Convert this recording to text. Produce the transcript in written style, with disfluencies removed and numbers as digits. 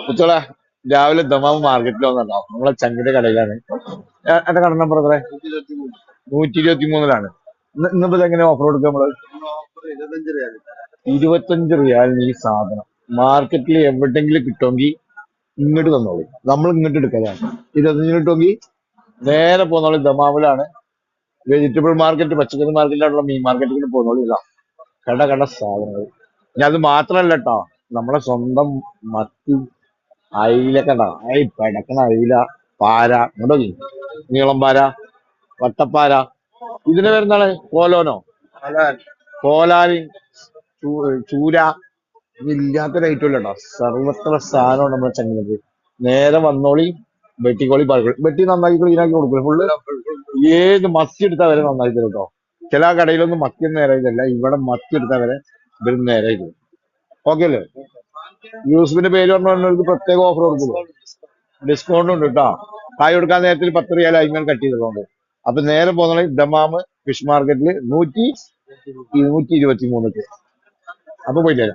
കുച്ചോളെ രാവിലെ ദമാമ് മാർക്കറ്റിൽ വന്നിട്ടോ നമ്മളെ ചങ്ങിന്റെ കടയിലാണ്. എന്റെ കട നമ്പർ എത്ര? 123-ലാണ്. ഇന്നിപ്പോ എങ്ങനെ ഓഫർ കൊടുക്കുക നമ്മള്? 25 റിയാലിന് ഈ സാധനം മാർക്കറ്റിൽ എവിടെങ്കിലും കിട്ടുമെങ്കിൽ ഇങ്ങോട്ട് തന്നോളൂ, നമ്മൾ ഇങ്ങോട്ട് എടുക്കലാണ്. 25 കിട്ടുമെങ്കിൽ നേരെ പോന്നോളൂ. ദമാമിലാണ് വെജിറ്റബിൾ മാർക്കറ്റ്, പച്ചക്കറി മാർക്കറ്റിലുള്ള മീൻ മാർക്കറ്റിൽ പോന്നോളൂ. ഇതാ കട കട സാധനങ്ങൾ. ഇനി അത് മാത്രല്ല കേട്ടോ, നമ്മളെ സ്വന്തം മത്തി, അയിലൊക്കെ ഉണ്ടാവും. പെടക്കണ അയില, പാര ഉണ്ടോ? നീളം പാര, വട്ടപ്പാര, ഇതിന് വരുന്നാണ് കോലോനോ, കോലാരി, ചൂര. ഇതില്ലാത്ത റേറ്റും ഇല്ല കേട്ടോ. സർവത്ര സാധനമാണ് നമ്മളെ ചങ്ങലത്. നേരെ വന്നോളി, വെട്ടിക്കോളി പറയും. വെട്ടി നന്നാക്കി ക്ലീൻ ആക്കി കൊടുക്കും ഫുള്ള്. ഏത് മത്തി എടുത്താൽ വരെ നന്നാക്കി തരും കേട്ടോ. ചില കടയിലൊന്നും മത്തി ഒന്നും നേരെ ഇതല്ല, ഇവിടെ മത്തി എടുത്താൽ വരെ ഇവര് നേരെ ഇത്. ഓക്കെ അല്ലേ? യൂസഫിന്റെ പേര് പറഞ്ഞവർക്ക് പ്രത്യേക ഓഫർ കൊടുക്കുള്ളൂ. ഡിസ്കൗണ്ട് ഉണ്ട് കേട്ടോ. കായ് കൊടുക്കാൻ നേരത്തിൽ 10 റിയാൽ അതിങ്ങനെ കട്ട് ചെയ്തതുകൊണ്ട്. അപ്പൊ നേരെ പോകുന്ന ദമാമ് ഫിഷ് മാർക്കറ്റില് 123. അപ്പൊ പോയില്ലേ?